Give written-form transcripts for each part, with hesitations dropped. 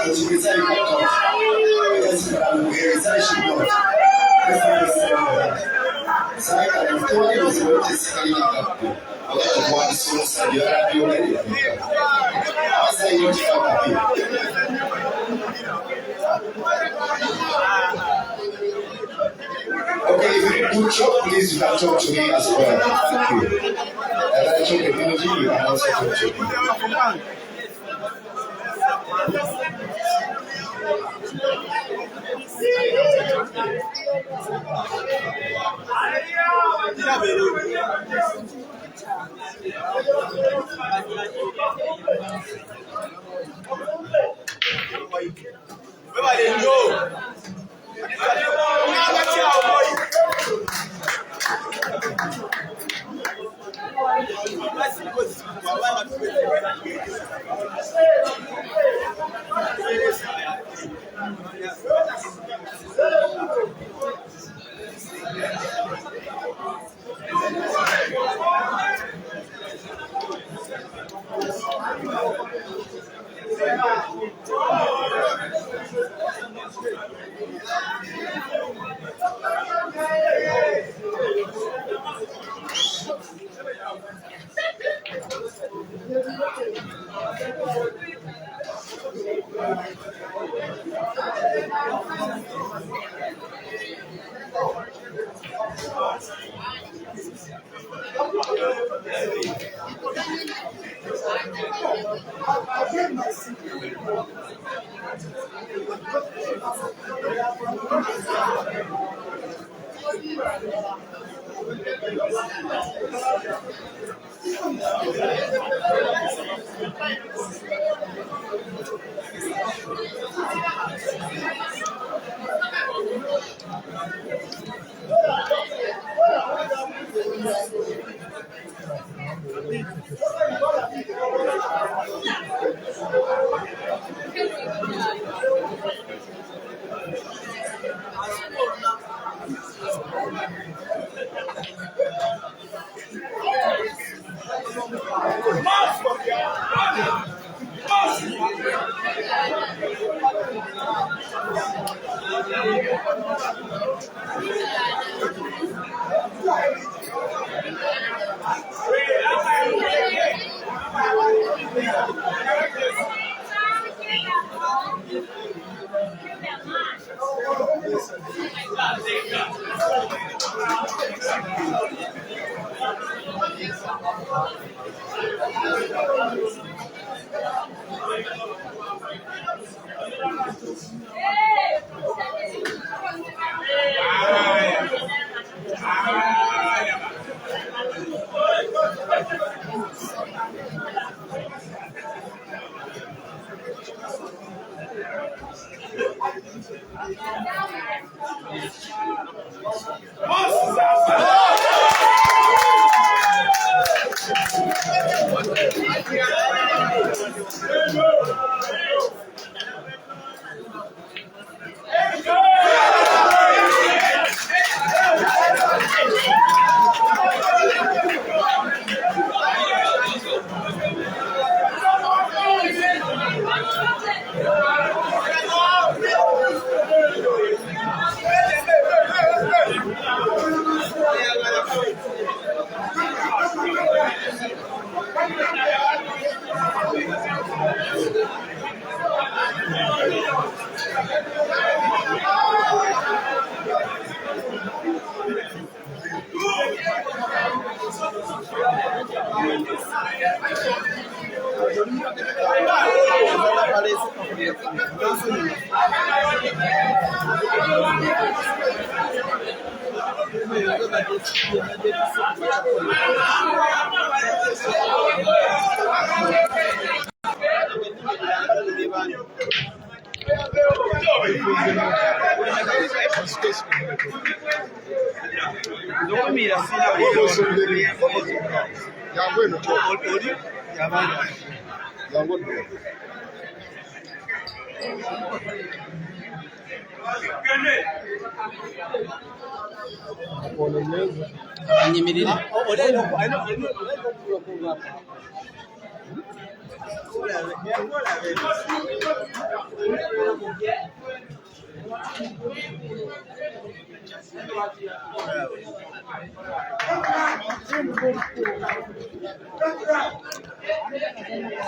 Okay, if you do talk, please you can talk to me as well. Thank you. And I talk community, you can also talk to me.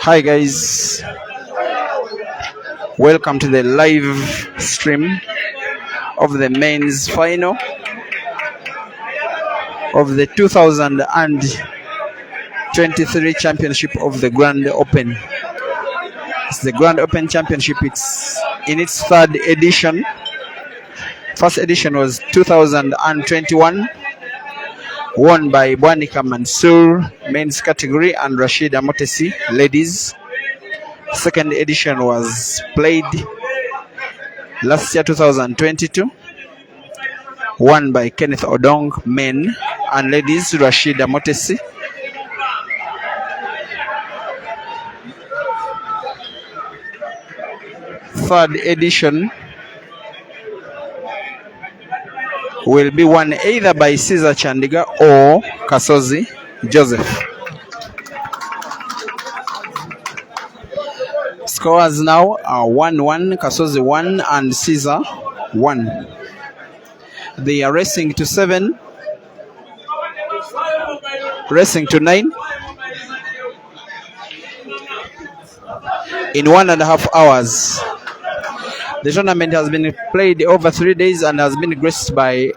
Hi guys, welcome to the live stream of the men's final of the 2023 championship of the Grand Open. It's the Grand Open Championship. It's in its third edition. First edition was 2021, won by Bwanika Mansour, men's category, and Rashida Motesi, ladies. Second edition was played last year, 2022, won by Kenneth Odong, men, and ladies, Rashida Motesi. Third edition will be won either by Caesar Chandiga or Kasozi Joseph. Scores now are 1-1, Kasozi 1 and Caesar 1. They are racing to 7, racing to 9 in 1.5 hours. The tournament has been played over 3 days and has been graced by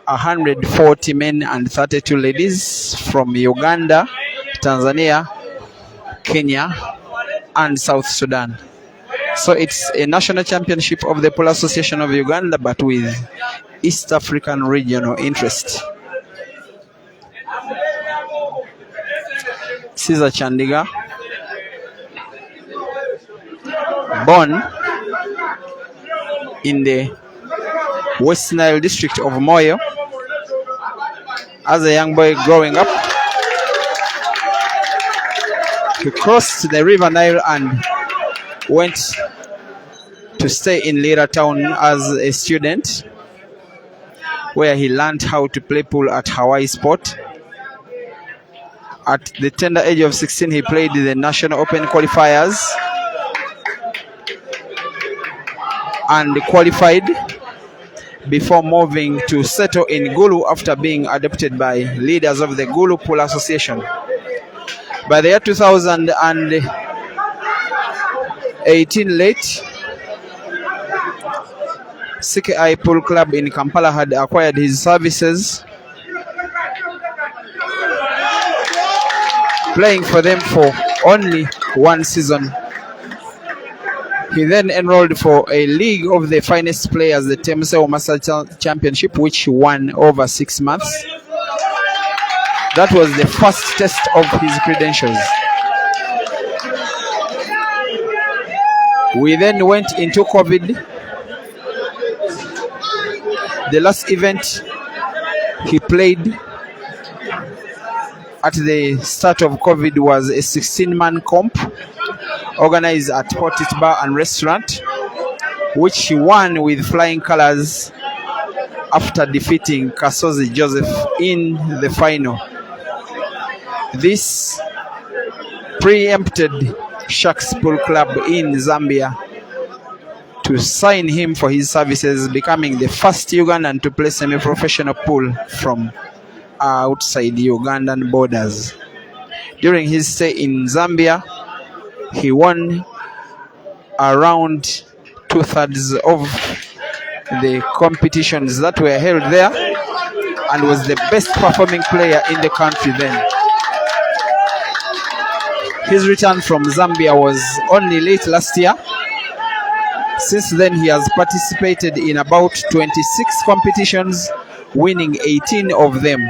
140 men and 32 ladies from Uganda, Tanzania, Kenya, and South Sudan. So it's a national championship of the Polo Association of Uganda, but with East African regional interest. Caesar Chandiga, born in the West Nile district of Moyo. As a young boy growing up, he crossed the River Nile and went to stay in Lira town as a student, where he learned how to play pool at Hawaii Sport. At the tender age of 16, he played the National Open qualifiers and qualified before moving to settle in Gulu after being adopted by leaders of the Gulu Pool Association. By the year 2018 late, CKI Pool Club in Kampala had acquired his services, playing for them for only 1 season. He then enrolled for a League of the Finest Players, the Temseo Master Championship, which he won over 6 months. That was the first test of his credentials. We then went into COVID. The last event he played at the start of COVID was a 16-man comp organized at Portit Bar and Restaurant, which he won with flying colors after defeating Kasozi Joseph in the final. This preempted Sharks Pool Club in Zambia to sign him for his services, becoming the first Ugandan to play semi-professional pool from outside Ugandan borders. During his stay in Zambia, he won around 2/3 of the competitions that were held there and was the best performing player in the country then. His return from Zambia was only late last year. Since then, he has participated in about 26 competitions, winning 18 of them.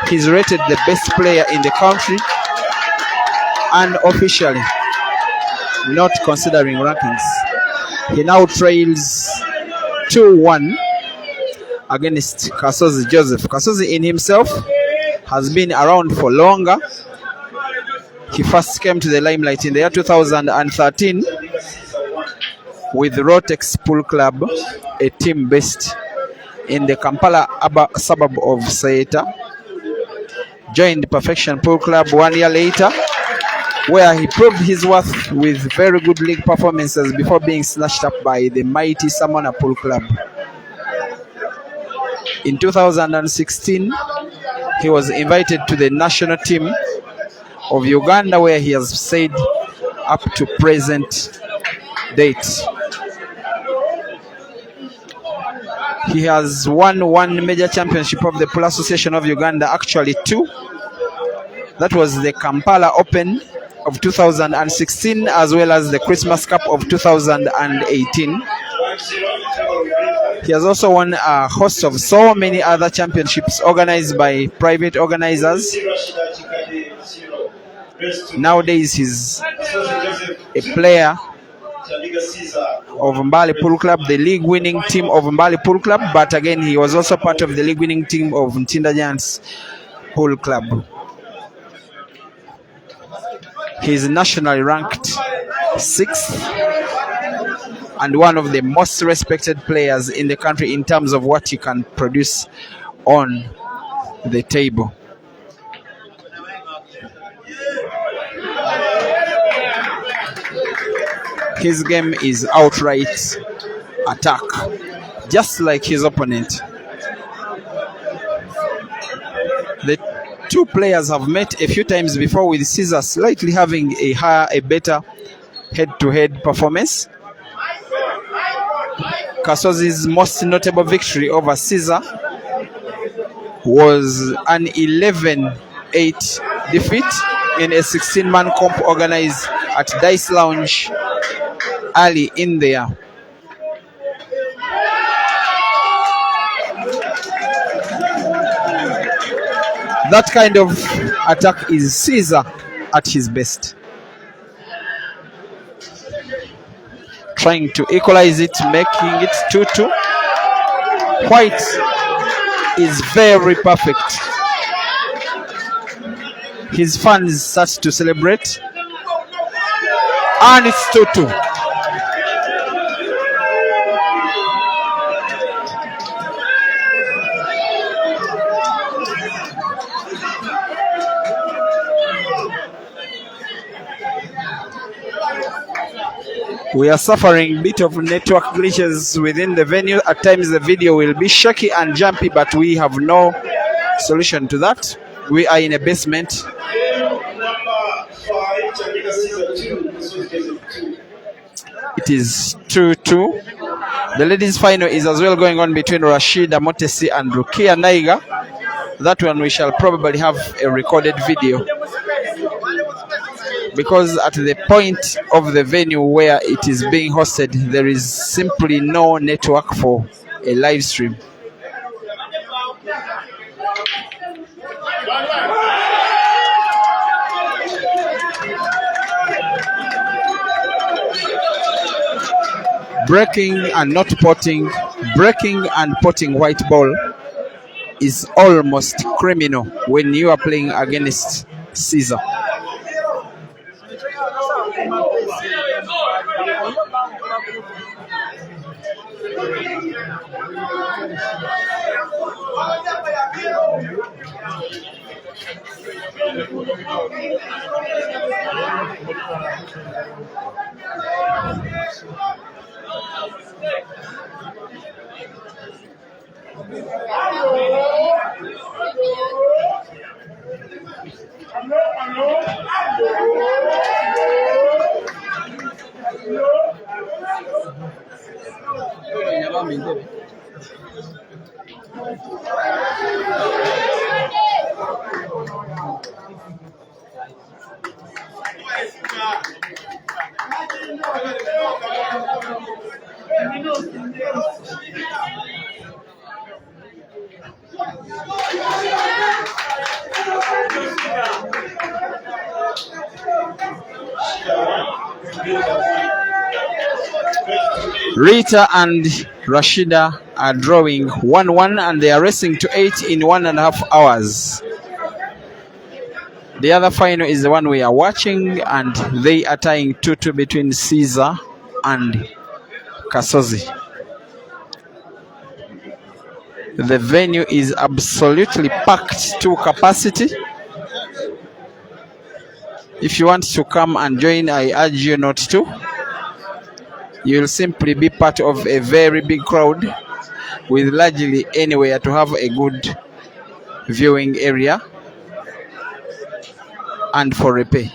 He's rated the best player in the country, and officially, not considering rankings, he now trails 2-1 against Kasozi Joseph. Kasozi in himself has been around for longer. He first came to the limelight in the year 2013 with Rotex Pool Club, a team based in the Kampala suburb of Saeta. Joined Perfection Pool Club 1 year later where he proved his worth with very good league performances before being snatched up by the mighty Samana Pool Club. In 2016, he was invited to the national team of Uganda, where he has stayed up to present date. He has won one major championship of the Pool Association of Uganda, actually two. That was the Kampala Open of 2016 as well as the Christmas Cup of 2018. He has also won a host of so many other championships organized by private organizers. Nowadays he's a player of Mbali Pool Club, the league winning team of Mbali Pool Club, but again he was also part of the league winning team of Ntinda Giants Pool Club. He is nationally ranked 6th and one of the most respected players in the country in terms of what he can produce on the table. His game is outright attack, just like his opponent. The two players have met a few times before, with Caesar slightly having a better head-to-head performance. Kasozi's most notable victory over Caesar was an 11-8 defeat in a 16-man comp organized at Dice Lounge early in the year. That kind of attack is Caesar at his best. Trying to equalize it, making it 2-2. White is very perfect. His fans start to celebrate. And it's 2-2. We are suffering a bit of network glitches within the venue. At times the video will be shaky and jumpy, but we have no solution to that. We are in a basement. It is 2-2. The ladies' final is as well going on between Rashida Motesi and Rukia Naiga. That one we shall probably have a recorded video, because at the point of the venue where it is being hosted, there is simply no network for a live stream. Breaking and not potting, breaking and potting white ball is almost criminal when you are playing against Caesar. Rita and Rashida are drawing 1-1 and they are racing to 8 in 1.5 hours. The other final is the one we are watching, and they are tying 2-2 between Caesar and Kasozi. The venue is absolutely packed to capacity. If you want to come and join, I urge you not to. You'll simply be part of a very big crowd with largely anywhere to have a good viewing area and for repay.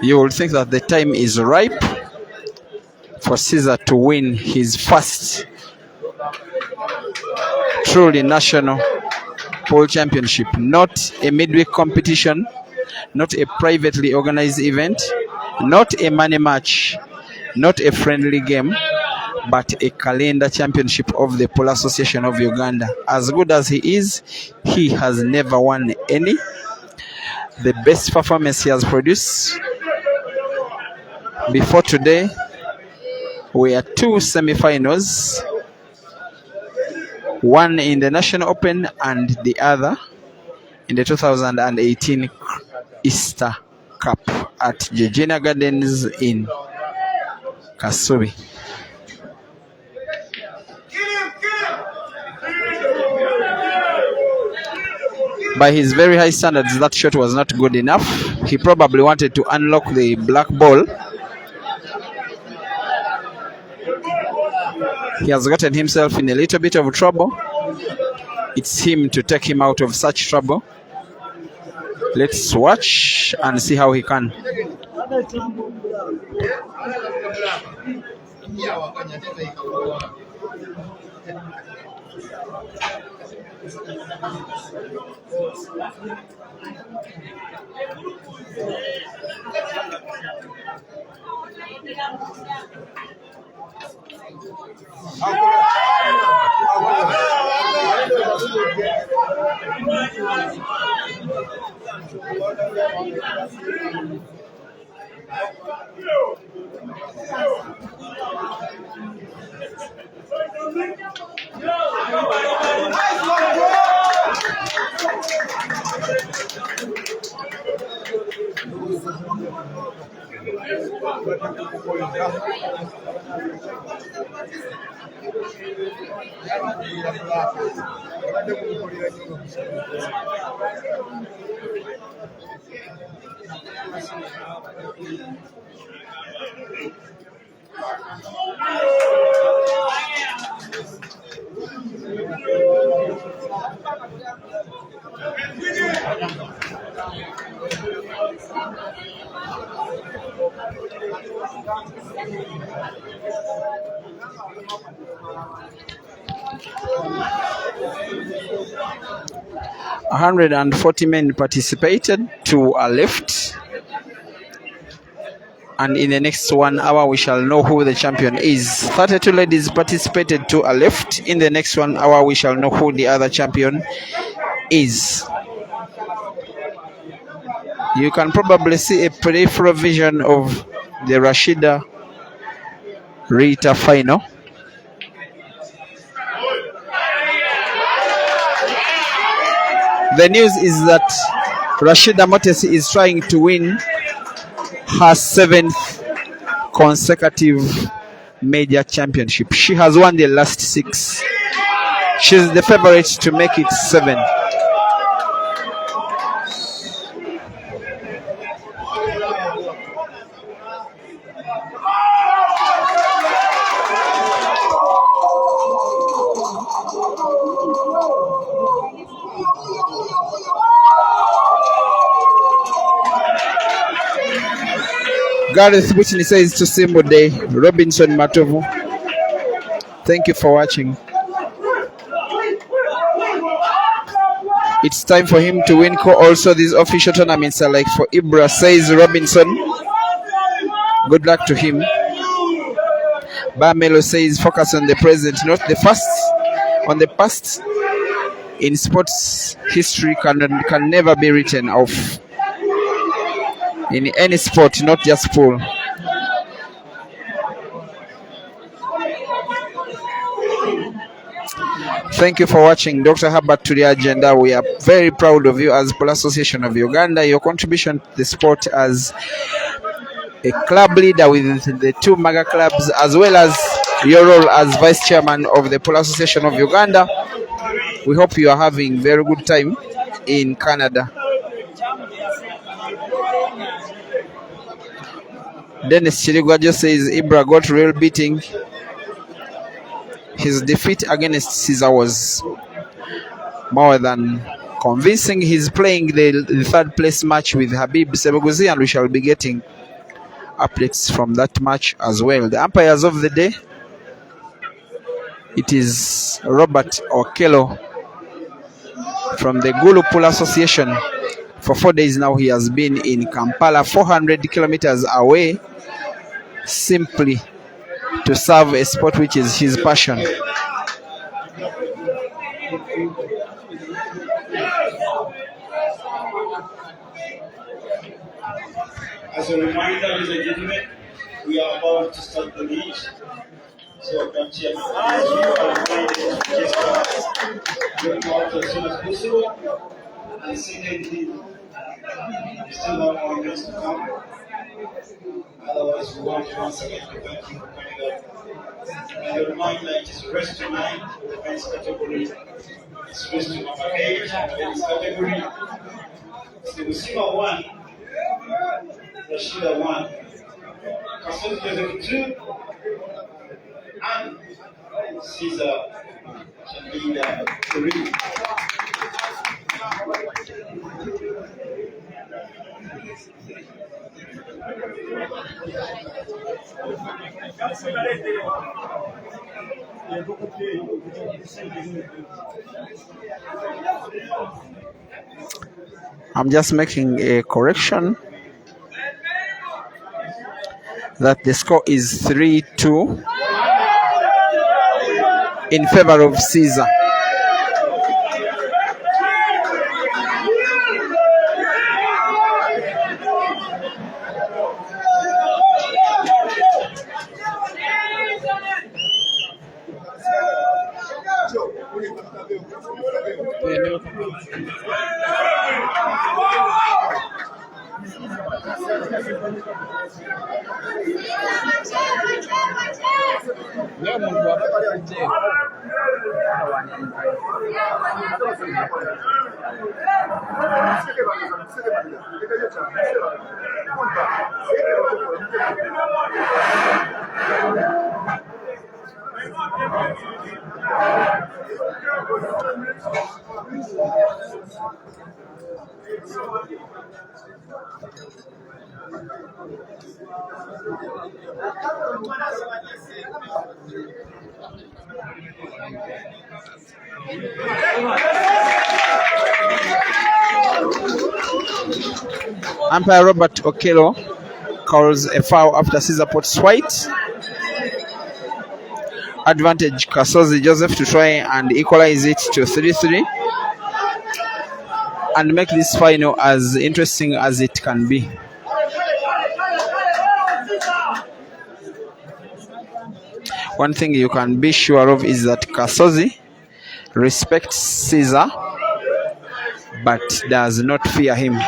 You will think that the time is ripe for Caesar to win his first truly national pole championship, not a midweek competition, not a privately organized event, not a money match, not a friendly game, but a calendar championship of the Pole Association of Uganda. As good as he is, he has never won any. The best performance he has produced before today were two semi-finals, one in the National Open and the other in the 2018 Easter Cup at Jejina Gardens in Kasozi. By his very high standards, that shot was not good enough. He probably wanted to unlock the black ball. He has gotten himself in a little bit of trouble. It's him to take him out of such trouble. Let's watch and see how he can. "140 men participated, 2 are left, and in the next 1 hour we shall know who the champion is. 32 ladies participated, 2 are left. In the next 1 hour we shall know who the other champion is." You can probably see a peripheral vision of the Rashida Rita final. The news is that Rashida Motesi is trying to win her 7th consecutive major championship. She has won the last 6. She's the favorite to make it 7. Gareth Whitney says to Simbo Day, Robinson Matovu, thank you for watching. It's time for him to win. Also, these official tournaments are like for Ibra, says Robinson. Good luck to him. Bamelo says focus on the present, not the past. On the past in sports history can never be written off. In any sport, not just pool. Thank you for watching. Dr. Herbert to the agenda. We are very proud of you as Pole Association of Uganda. Your contribution to the sport has a club leader with the two mega clubs, as well as your role as vice chairman of the Polo Association of Uganda. We hope you are having very good time in Canada. Dennis Chirigwajo says Ibra got real beating. His defeat against Caesar was more than convincing. He's playing the third place match with Habib Sebeguzi, and we shall be getting updates from that match as well. The umpires of the day, it is Robert Okello from the Gulu Pool Association. For 4 days now he has been in Kampala, 400 kilometers away, simply to serve a sport which is his passion. As a reminder, ladies and gentlemen, we are about to start the meet. So, Chairman, you are invited to just get out as soon as possible. And secondly, we still have more events to come. Otherwise, we want to once again to thank you for coming out. And a reminder, it is race tonight, the men's category. It's race to number 8, the men's category. It's the Musima 1, Rashida 1, Kasozi 2, and Caesar Chandiga 3. I'm just making a correction that the score is 3-2 in favor of Caesar. Umpire Robert Okello calls a foul after Caesar puts white. Advantage Kasozi Joseph to try and equalize it to 3-3 and make this final as interesting as it can be. One thing you can be sure of is that Kasozi respects Caesar but does not fear him.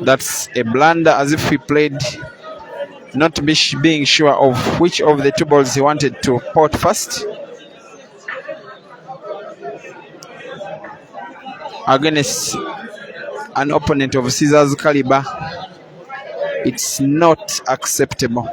That's a blunder, as if he played not being sure of which of the two balls he wanted to pot first. Against an opponent of Caesar's caliber, it's not acceptable.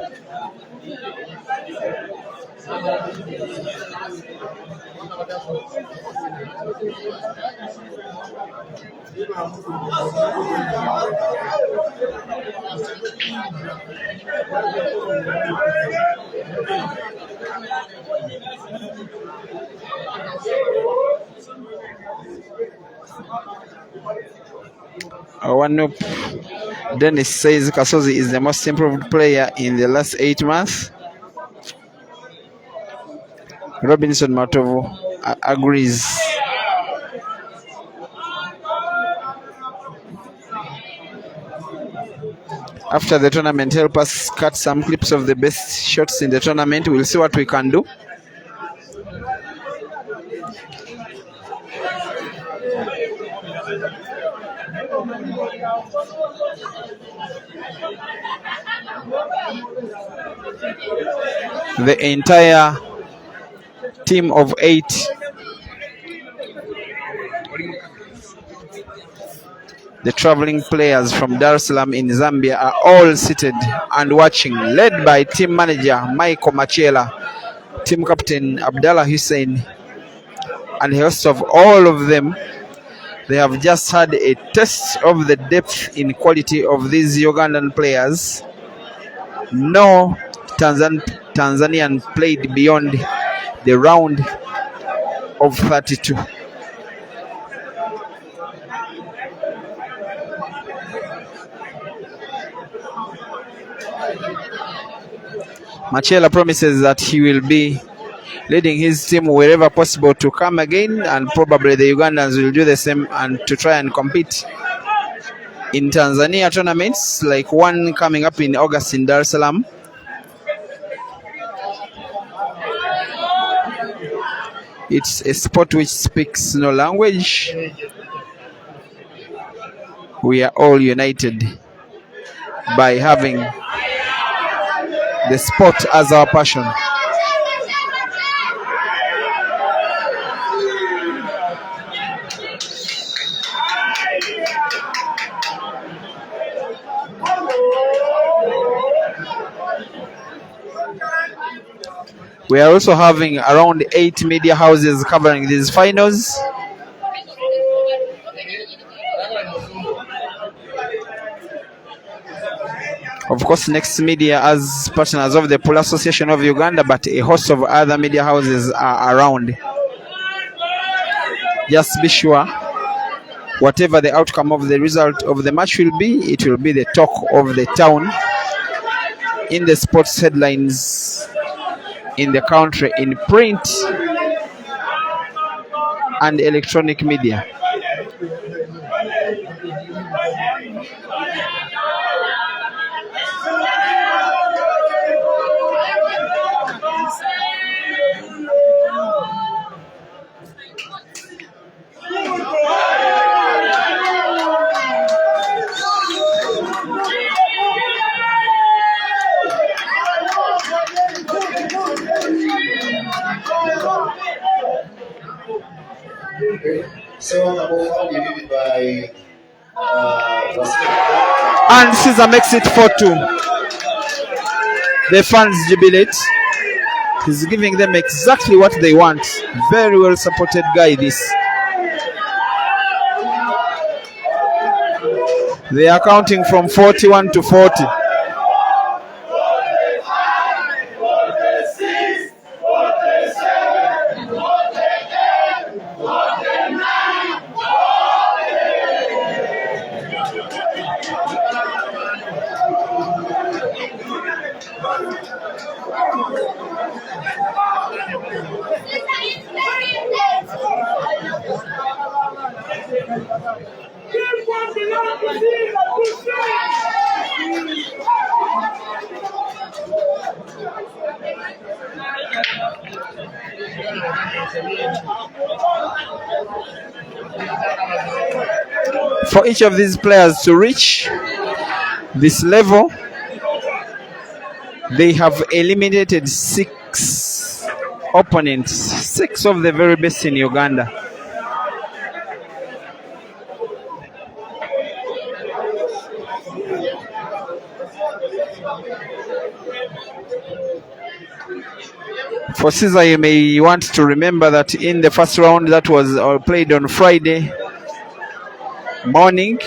One up. Dennis says Kasozi is the most improved player in the last 8 months. Robinson Matovu agrees. after the tournament, help us cut some clips of the best shots in the tournament. We'll see what we can do. The entire team of 8 the traveling players from Dar es Salaam in Zambia are all seated and watching, led by team manager Michael Machela, team captain Abdallah Hussein, and the host of all of them. They have just had a test of the depth in quality of these Ugandan players. No Tanzanian played beyond the round of 32. Machela promises that he will be leading his team wherever possible to come again, and probably the Ugandans will do the same and to try and compete in Tanzania tournaments, like one coming up in August in Dar es Salaam. It's a sport which speaks no language. We are all united by having the sport as our passion. We are also having around 8 media houses covering these finals. Of course, Next Media as partners of the Pool Association of Uganda, but a host of other media houses are around. Just be sure, whatever the outcome of the result of the match will be, it will be the talk of the town, in the sports headlines, in the country, in print and electronic media. And Caesar makes it 4-2. The fans jubilate. He's giving them exactly what they want. Very well supported guy, this. They are counting from 41 to 40. For each of these players to reach this level, they have eliminated 6 opponents, 6 of the very best in Uganda. For Caesar, you may want to remember that in the first round that was played on Friday morning,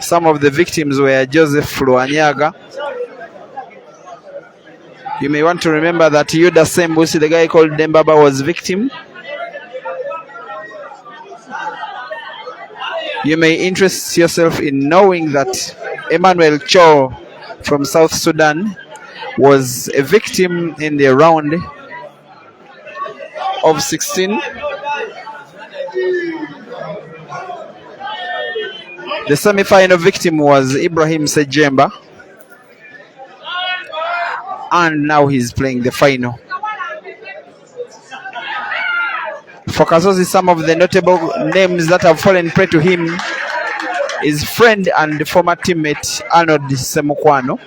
some of the victims were Joseph Luanyaga. You may want to remember that Yuda Sembusi, the guy called Dembaba, was victim. You may interest yourself in knowing that Emmanuel Cho from South Sudan was a victim in the round of 16. The semi-final victim was Ibrahim Sejemba. and now he's playing the final. For Kasozi, some of the notable names that have fallen prey to him is friend and former teammate Arnold Semukwano.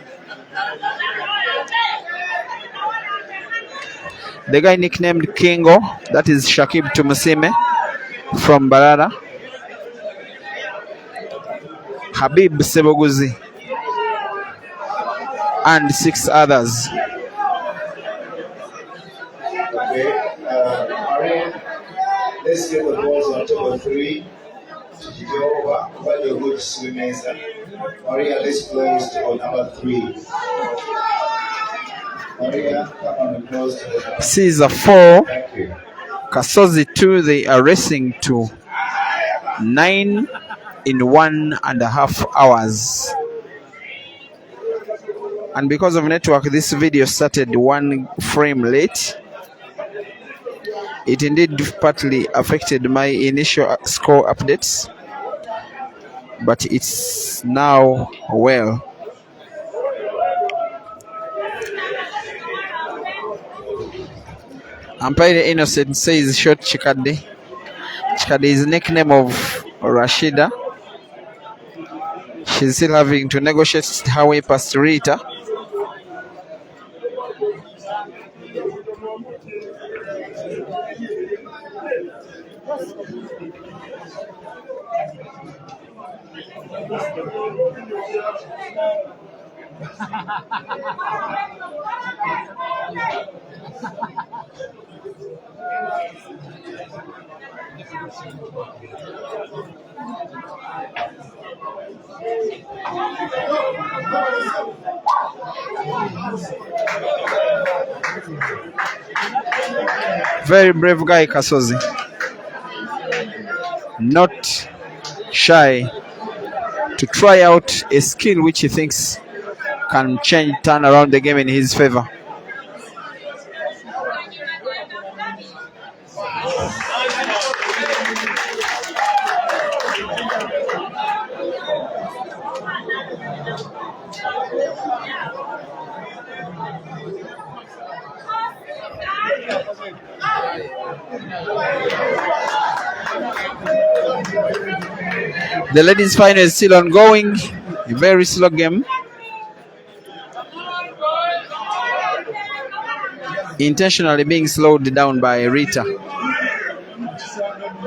The guy nicknamed Kingo, that is Shakib Tumusime from Barara. Habib Seboguzi and 6 others. Okay, Marian, let's get the balls on table 3. Over, while you're good swimmers. Maria, let's close to number 3. Maria, come on and close to the Caesar 4, Thank you. Kasozi 2. They are racing to 9 in 1.5 hours. And because of network, this video started 1 frame late. It indeed partly affected my initial score updates, but it's now well. Umpire Innocent says short Chikade. Chikade is nickname of Rashida. She's still having to negotiate her way past Rita. Very brave guy, Kasozi. Not shy to try out a skill which he thinks can turn around the game in his favor. The ladies' final is still ongoing. A very slow game. Intentionally being slowed down by Rita.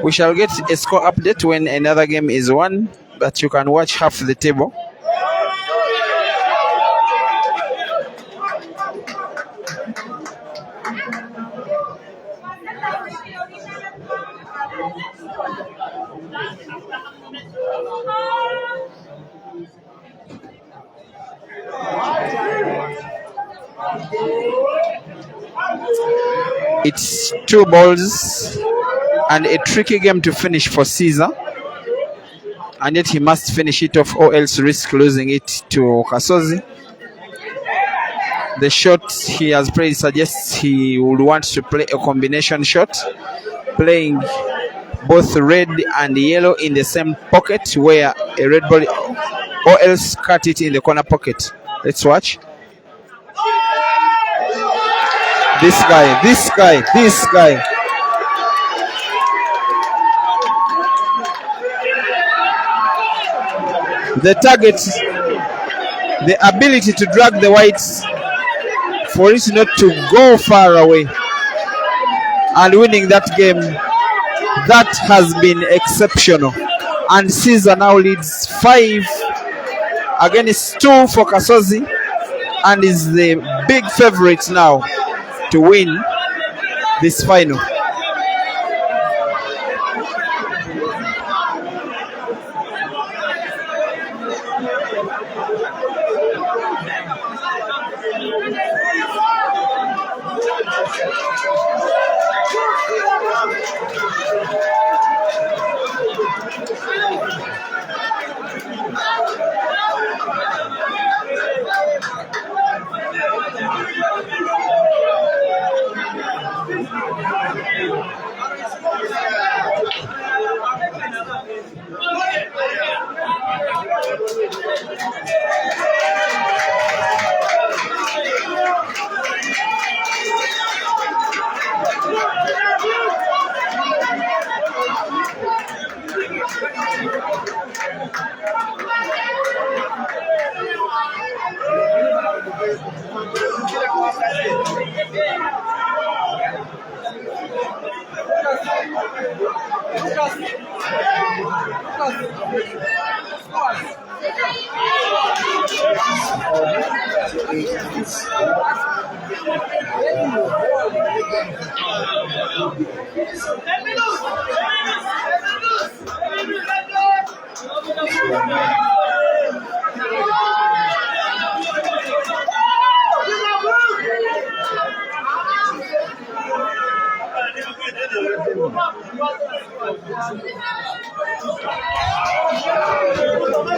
We shall get a score update when another game is won, but you can watch half the table. It's 2 balls and a tricky game to finish for Caesar, and yet he must finish it off or else risk losing it to Kasozi. The shot he has played suggests he would want to play a combination shot, playing both red and yellow in the same pocket, where a red ball or else cut it in the corner pocket. Let's watch. This guy. The target, the ability to drag the whites for it not to go far away and winning that game, that has been exceptional. And Caesar now leads 5 against 2 for Kasozi and is the big favorite now to win this final.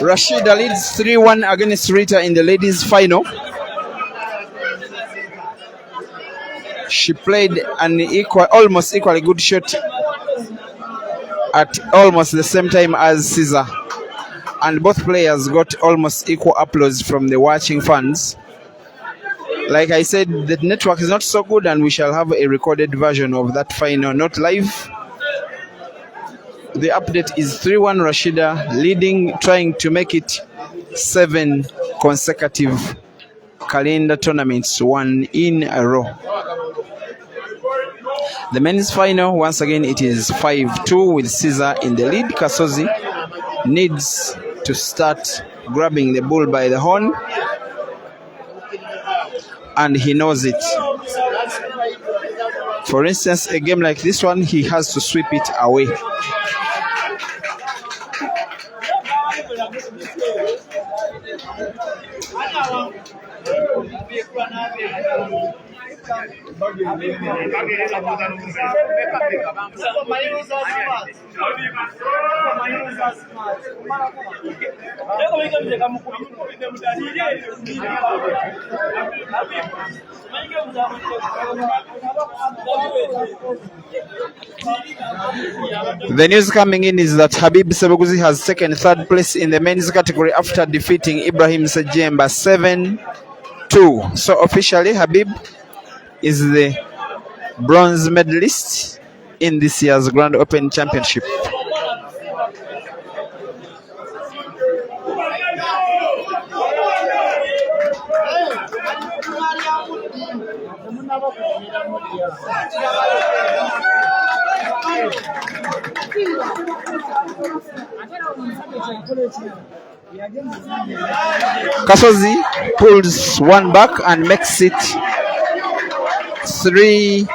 Rashida leads 3-1 against Rita in the ladies' final. She played an almost equally good shot at almost the same time as Caesar, and both players got almost equal applause from the watching fans. Like I said, the network is not so good, and we shall have a recorded version of that final, not live. The update is 3-1 Rashida leading, trying to make it 7 consecutive calendar tournaments, 1 in a row. The men's final, once again, it is 5-2 with Caesar in the lead. Kasozi needs to start grabbing the bull by the horn, and he knows it. For instance, a game like this one, he has to sweep it away. The news coming in is that Habib Sebeguzi has taken 3rd place in the men's category after defeating Ibrahim Sejemba 7-2. So officially, Habib is the bronze medalist in this year's Grand Open Championship. Kasozi pulls one back and makes it 3-5.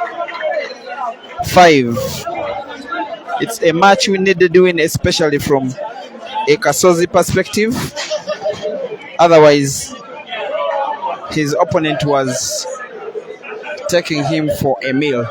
It's a match we needed to win, especially from a Kasozi perspective. Otherwise, his opponent was taking him for a meal.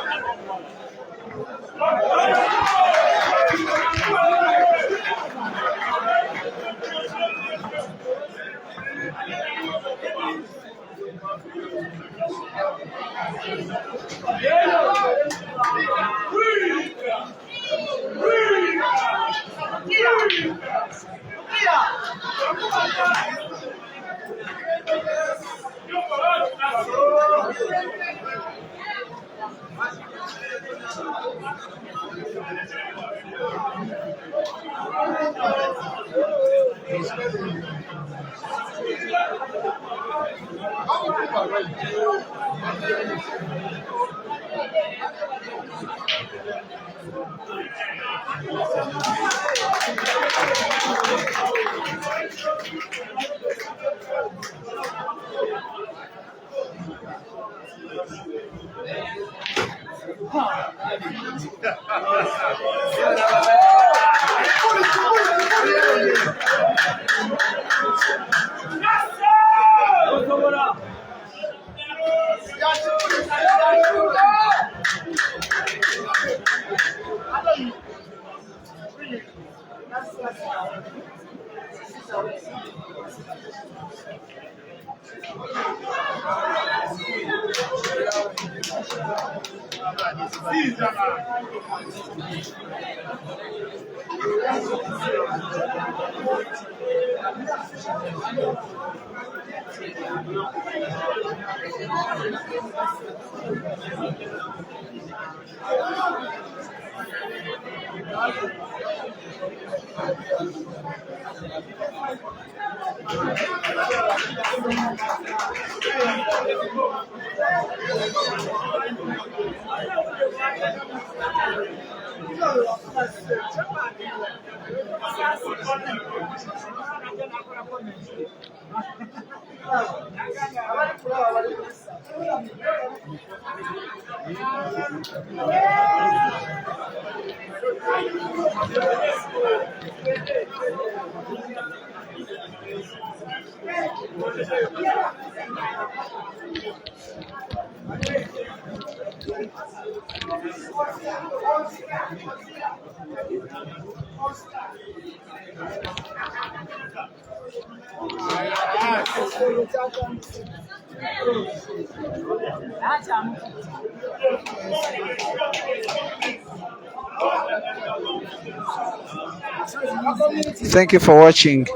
Thank you for watching.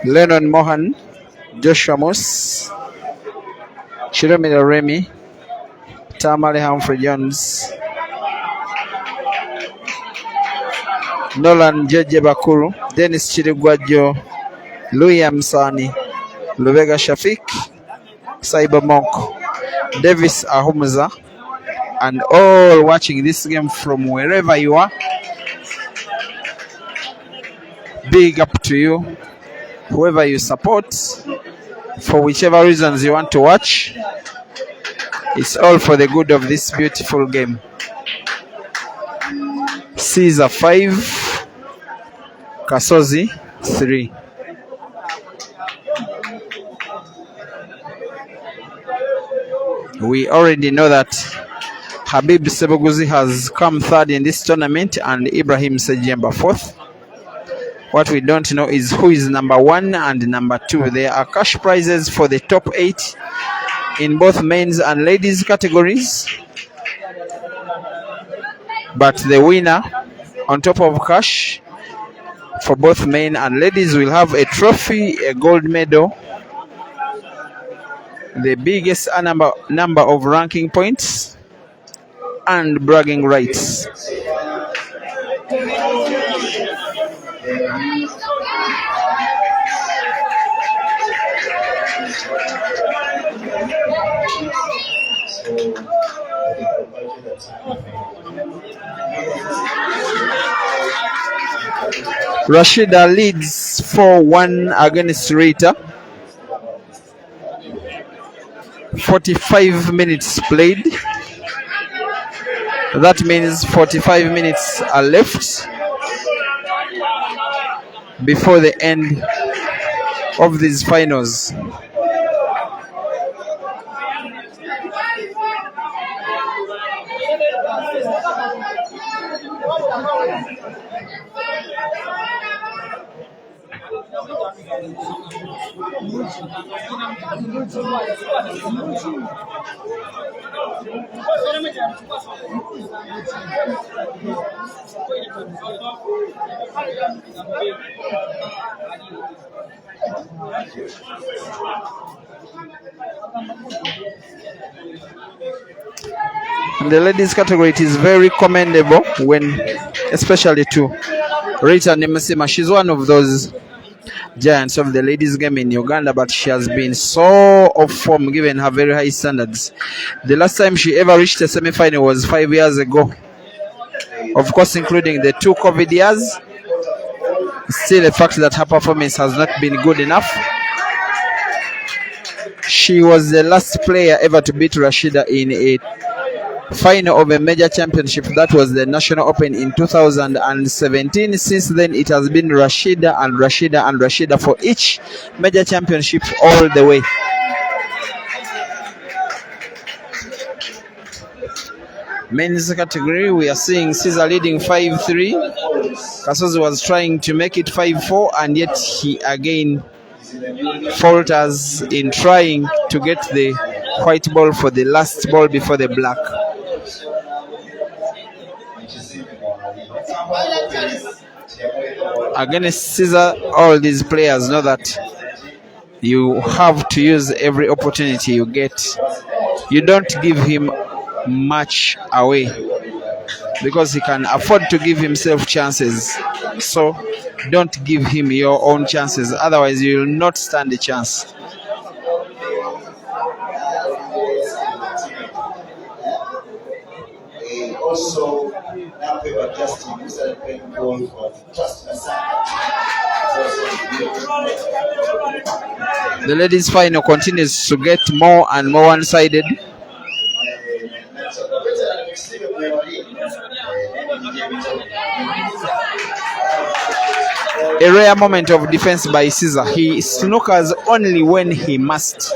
Lennon Mohan, Joshua Moss, Chiromila Remy, Tamale Humphrey Jones, Nolan Jeje Bakuru, Dennis Chirigwajo, Louis Amsani, Lubega Shafik, Cyber Monk, Davis Ahumza, and all watching this game from wherever you are. Big up to you, whoever you support, for whichever reasons you want to watch. It's all for the good of this beautiful game. Caesar 5, Kasozi 3. We already know that Habib Seboguzi has come third in this tournament and Ibrahim Sejemba fourth. What we don't know is who is number 1 and number 2. There are cash prizes for the top 8 in both men's and ladies categories. But the winner, on top of cash, for both men and ladies, will have a trophy, a gold medal, the biggest number of ranking points, and bragging rights. Rashida leads 4-1 against Rita. 45 minutes played. That means 45 minutes are left before the end of these finals. In the ladies category, it is very commendable when, especially to Rita Nemusima. She's one of those giants of the ladies game in Uganda, but she has been so off form given her very high standards. The last time she ever reached a semi-final was 5 years ago, of course including the 2 COVID years. Still, the fact that her performance has not been good enough. She was the last player ever to beat Rashida in a final of a major championship. That was the National Open in 2017. Since then, it has been Rashida and Rashida and Rashida for each major championship all the way. Men's category, we are seeing Caesar leading 5-3. Kasozi was trying to make it 5-4, and yet he again falters in trying to get the white ball for the last ball before the black. Against Caesar, all these players know that you have to use every opportunity you get. You don't give him much away because he can afford to give himself chances. So don't give him your own chances, otherwise you will not stand a chance. Also, now we are just using the goal for just a second. The ladies' final continues to get more and more one-sided. A rare moment of defense by Caesar. He snookers only when he must.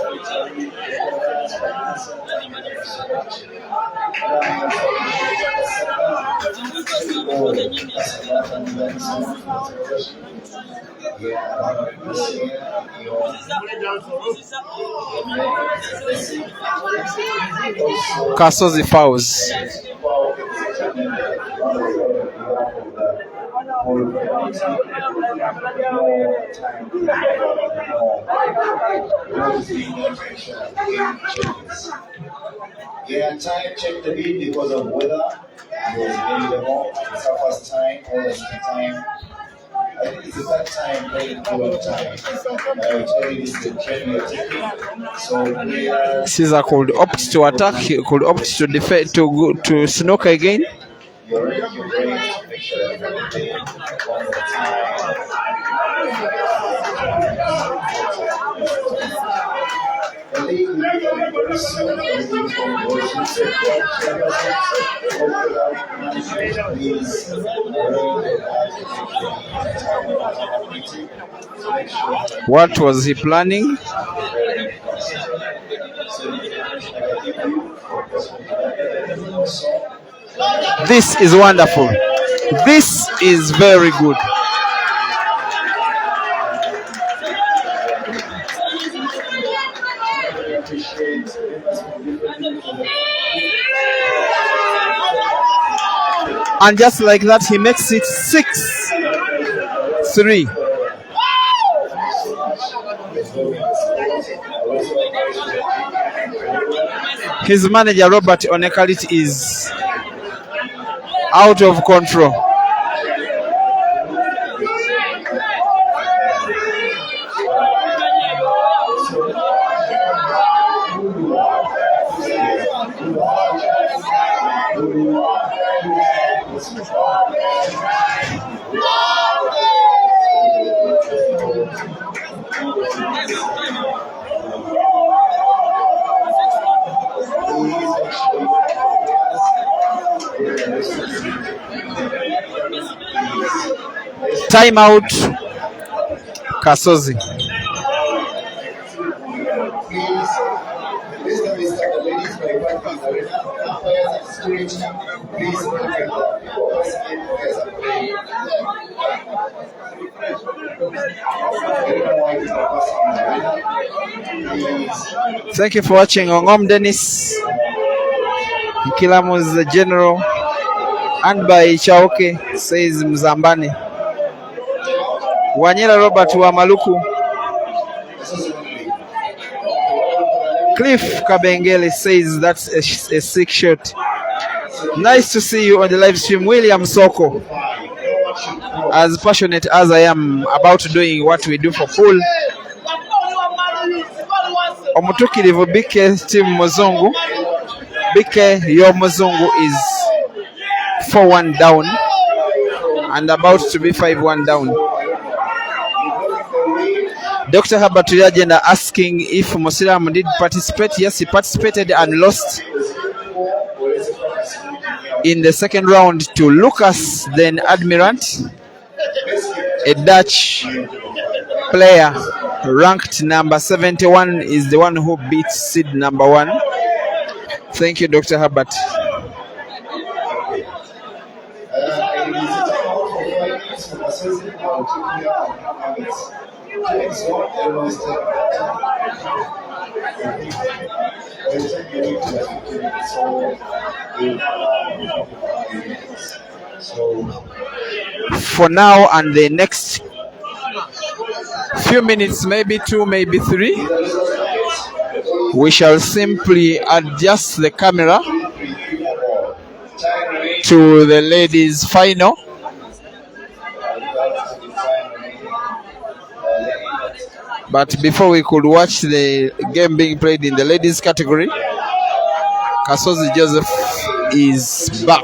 Kasozi fouls. Yeah, time check the beat because of weather. It was very long. It's our first time, almost time. I think it's the third time playing full time. I will tell you this is the trend we are taking. So Caesar could opt to attack, he could opt to defend, to snooker again. you're ready to make sure that you're playing one more time. I think we are very soon. What was he planning? This is wonderful. This is very good. And just like that, he makes it 6-3. His manager, Robert Onekalit, is out of control. Timeout, Kasozi. Thank you for watching. Ongom Dennis Kilamu's the general, and by Chaoke says Mzambani. Wanyela Robert wa Maluku. Cliff Kabengele says that's a sick shot. Nice to see you on the live stream, William Soko. As passionate as I am about doing what we do for pool. Omutukirivu Bike Team Muzungu. Bike your Muzungu is 4-1 down and about to be 5-1 down. Dr. Herbert Tuyagenda asking if Musilam did participate. Yes, he participated and lost in the second round to Lucas, then Admirant, a Dutch player ranked number 71 is the one who beat seed number 1. Thank you, Dr. Herbert. For now and the next few minutes, maybe 2, maybe 3, we shall simply adjust the camera to the ladies' final. But before we could watch the game being played in the ladies' category, Kasozi Joseph is back.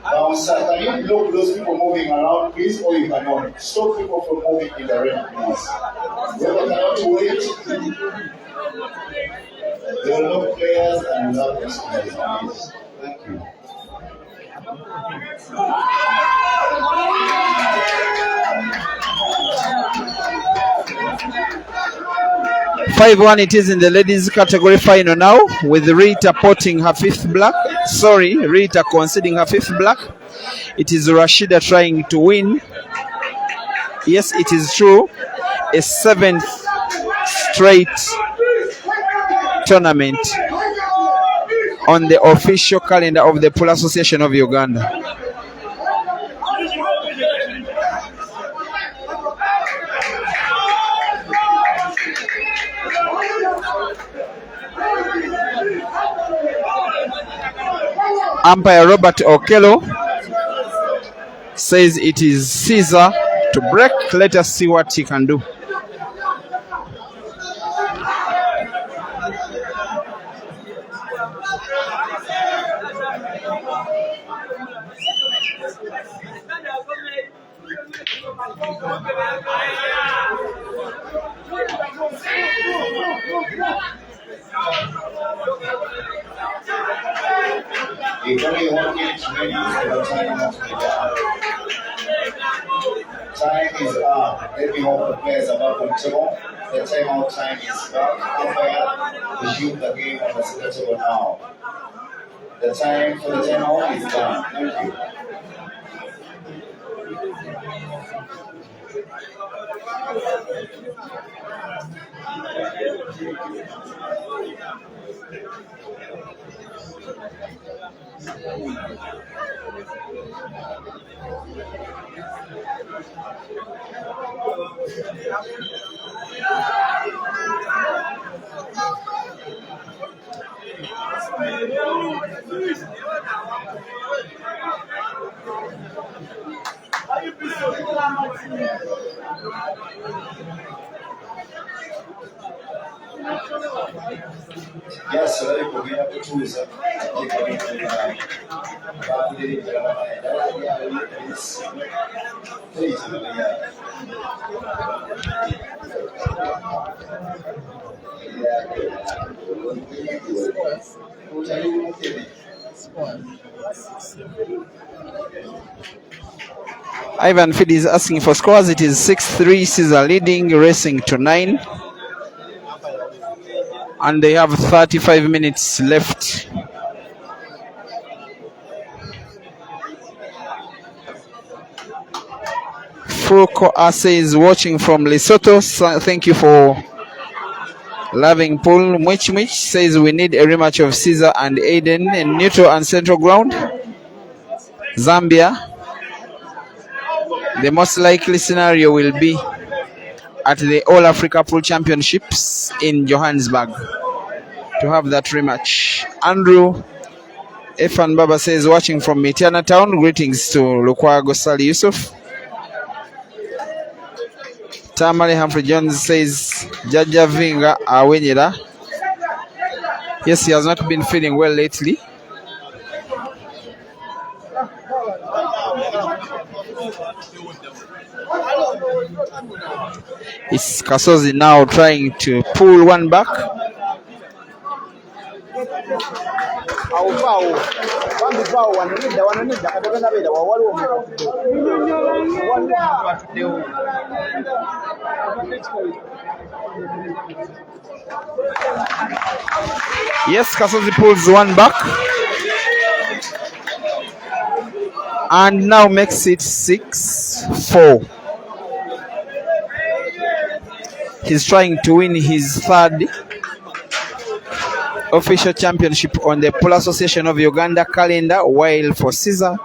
Bouncer, can you block those people moving around, please, or you cannot? Stop people from moving in the ring, please. Whoever cannot wait, there are no players and love this please. Thank you. 5-1 it is in the ladies category final now, with Rita potting her fifth black. Sorry, Rita conceding her fifth black. It is Rashida trying to win. Yes, it is true. A seventh straight tournament on the official calendar of the Pool Association of Uganda. Umpire Robert Okello says it is Caesar to break. Let us see what he can do. If only one gets ready for the time has to be done. Time is up. Let me hope the players are back on table. The timeout time is back. Umpire, resume the game on the center table now. The time for the timeout is done. Thank you. Yes, very good. We have to choose. Ivan Feed is asking for scores. It is 6-3. Caesar leading, racing to 9. And they have 35 minutes left. Fuko Ase is watching from Lesotho. So thank you for loving pool. Mwich says we need a rematch of Caesar and Aiden in neutral and central ground. Zambia. The most likely scenario will be at the All Africa Pool Championships in Johannesburg to have that rematch. Andrew Efan Baba says watching from Mitiana Town. Greetings to Lukwago Sali Yusuf. Tamale Humphrey Jones says Jaja Vinga Awenyera. Yes, he has not been feeling well lately. It's Kasozi now trying to pull one back. Yes, Kasozi pulls one back and now makes it 6-4. He's trying to win his third official championship on the Pool Association of Uganda calendar, while for Caesar,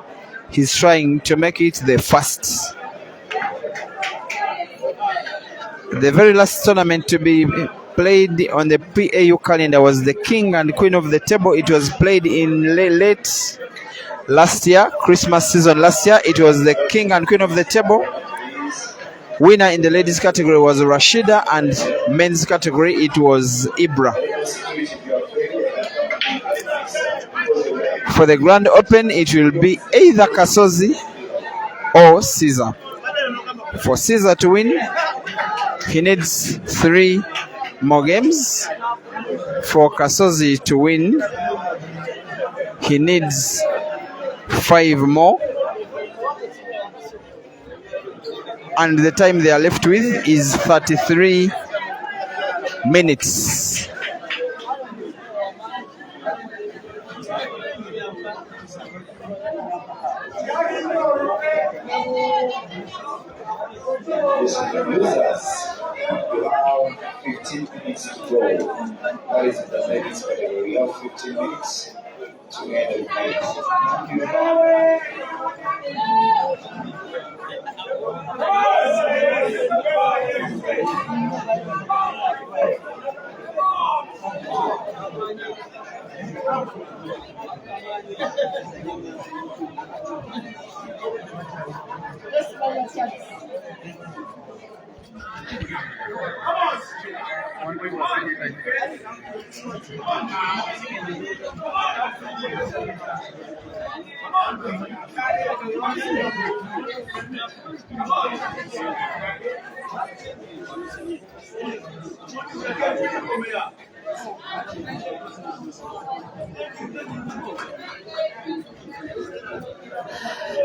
he's trying to make it the first. The very last tournament to be played on the PAU calendar was the King and Queen of the Table. It was played in late last year, Christmas season last year. It was the King and Queen of the Table. Winner in the ladies category was Rashida, and men's category it was Ibra. For the Grand Open, it will be either Kasozi or Caesar. For Caesar to win, he needs 3 more games. For Kasozi to win, he needs 5 more. And the time they are left with is 33 minutes. The losers will have 15 minutes to go. That is the next category. We have 15 minutes to end the game.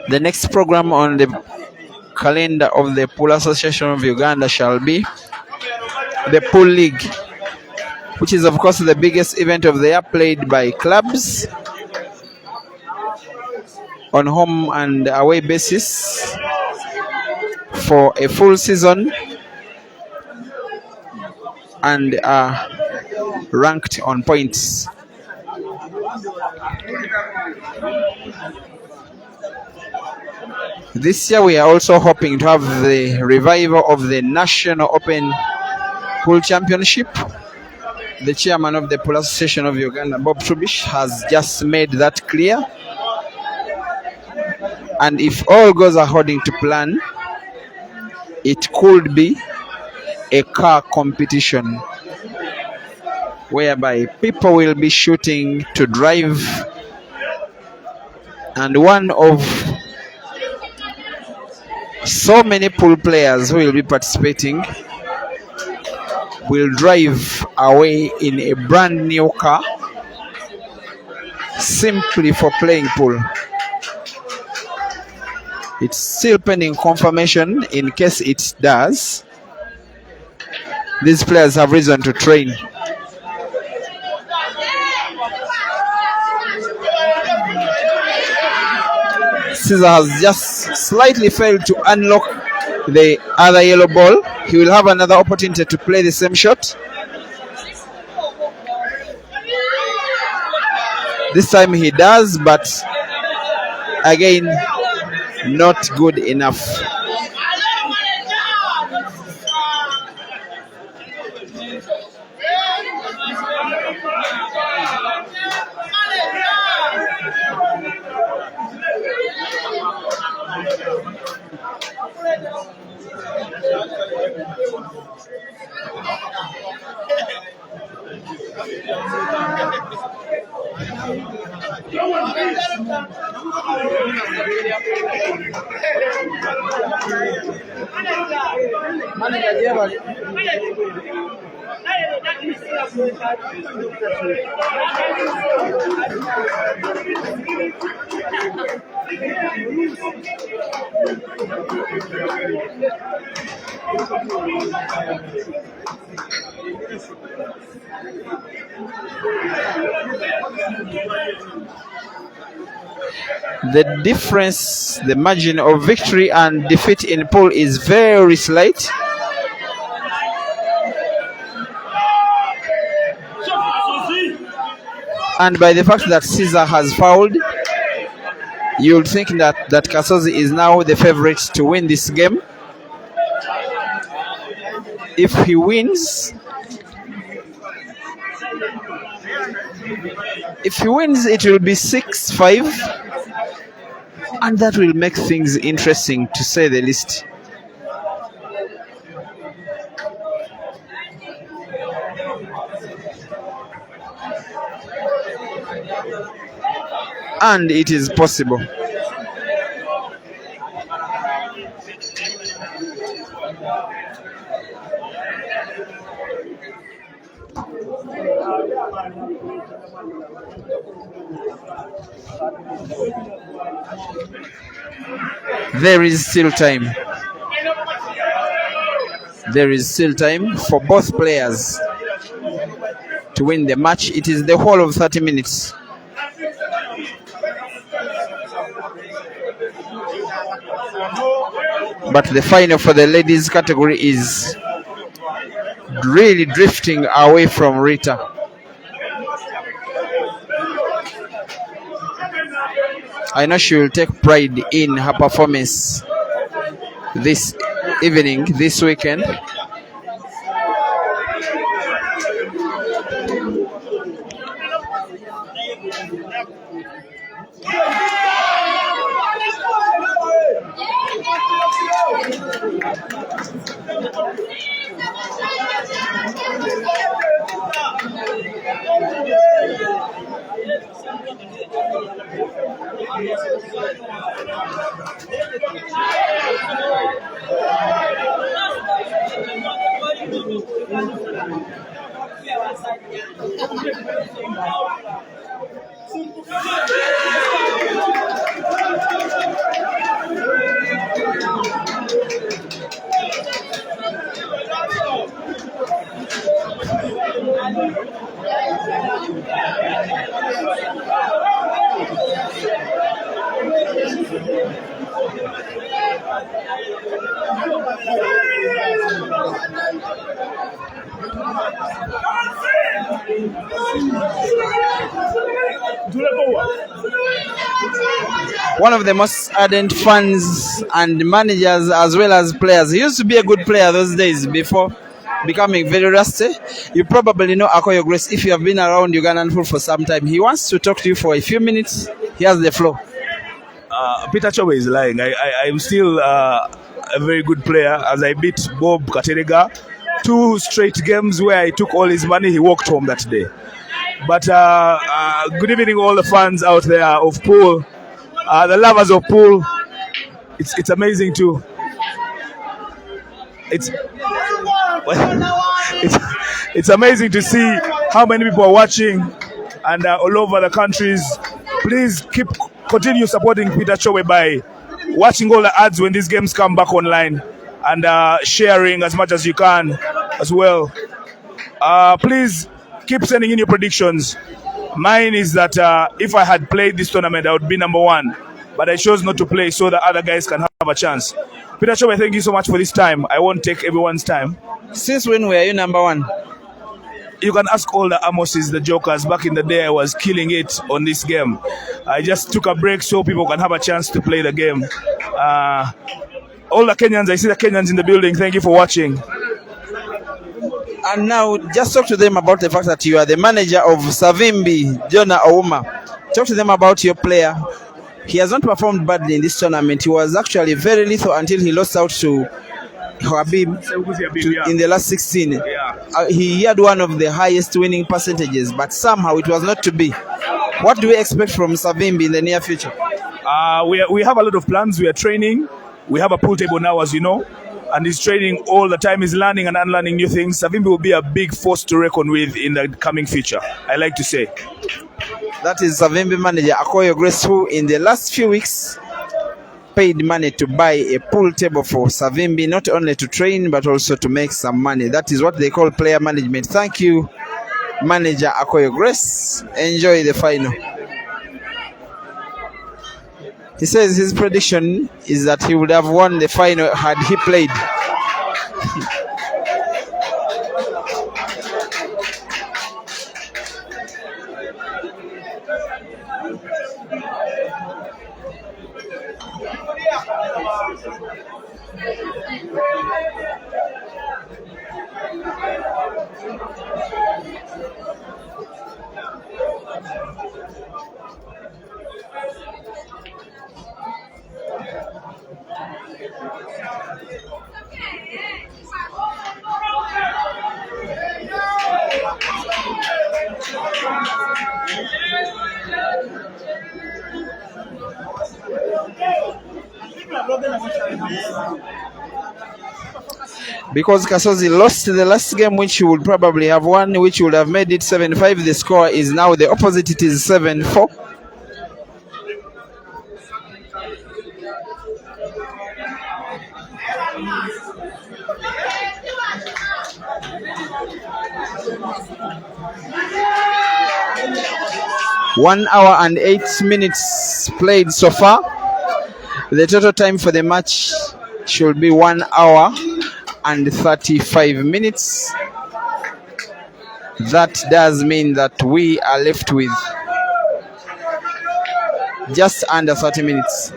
The next program on the calendar of the Pool Association of Uganda shall be the Pool League, which is of course the biggest event of the year, played by clubs on home and away basis for a full season, and are ranked on points. This year we are also hoping to have the revival of the National Open Pool Championship. The chairman of the Pool Association of Uganda, Bob Trubish, has just made that clear. And if all goes according to plan, it could be a car competition whereby people will be shooting to drive, and one of so many pool players who will be participating will drive away in a brand new car simply for playing pool. It's still pending confirmation. In case it does, these players have reason to train. Caesar has just slightly failed to unlock the other yellow ball. He will have another opportunity to play the same shot. This time he does, but again, not good enough. The difference, the margin of victory and defeat in pool is very slight. And by the fact that Caesar has fouled, you would think that Kasozi is now the favorite to win this game. If he wins, it will be 6-5. And that will make things interesting, to say the least. and it is possible. There is still time. There is still time for both players to win the match. It is the whole of 30 minutes. But the final for the ladies category is really drifting away from Rita. I know she will take pride in her performance this evening, this weekend. One of the most ardent fans and managers as well as players. He used to be a good player those days before becoming very rusty. You probably know Akoyo Grace if you have been around Ugandan football for some time. He wants to talk to you for a few minutes. He has the floor. Peter Chobe is lying. I'm still a very good player as I beat Bob Katerega. 2 straight games where I took all his money. He walked home that day. But good evening all the fans out there of pool. The lovers of pool. It's amazing too. It's amazing to see how many people are watching and all over the countries. Please continue supporting Peter Chobe by watching all the ads when these games come back online and sharing as much as you can as well. Please keep sending in your predictions. Mine is that if I had played this tournament, I would be number 1. But I chose not to play so that other guys can have a chance. Peter Chobe, thank you so much for this time. I won't take everyone's time. Since when were you number 1? You can ask all the Amoses, the jokers. Back in the day, I was killing it on this game. I just took a break so people can have a chance to play the game. All the Kenyans, I see the Kenyans in the building. Thank you for watching. And now, just talk to them about the fact that you are the manager of Savimbi, Jonah Ouma. Talk to them about your player. He has not performed badly in this tournament. He was actually very lethal until he lost out to Habib in the last 16. Yeah. He had one of the highest winning percentages, but somehow it was not to be. What do we expect from Savimbi in the near future? We have a lot of plans. We are training. We have a pool table now, as you know, and he's training all the time. He's learning and unlearning new things. Savimbi will be a big force to reckon with in the coming future, I like to say. That is Savimbi manager Akoyo Grace, who in the last few weeks paid money to buy a pool table for Savimbi, not only to train but also to make some money. That is what they call player management. Thank you, manager Akoyo Grace. Enjoy the final. He says his prediction is that he would have won the final had he played. Because Kasozi lost the last game, which he would probably have won, which would have made it 7-5. The score is now the opposite. It is 7-4. One hour and 8 minutes played so far. The total time for the match should be 1 hour and 35 minutes. That does mean that we are left with just under 30 minutes.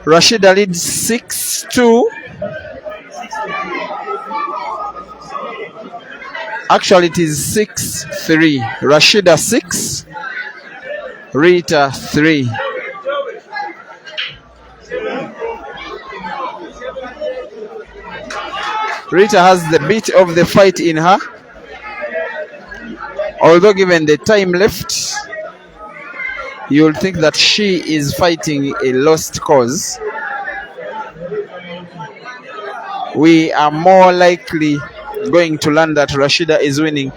Rashida leads 6-2. Actually, it is 6-3. Rashida 6, Rita 3. Rita has the beat of the fight in her. Although given the time left, you will think that she is fighting a lost cause. We are more likely going to learn that Rashida is winning.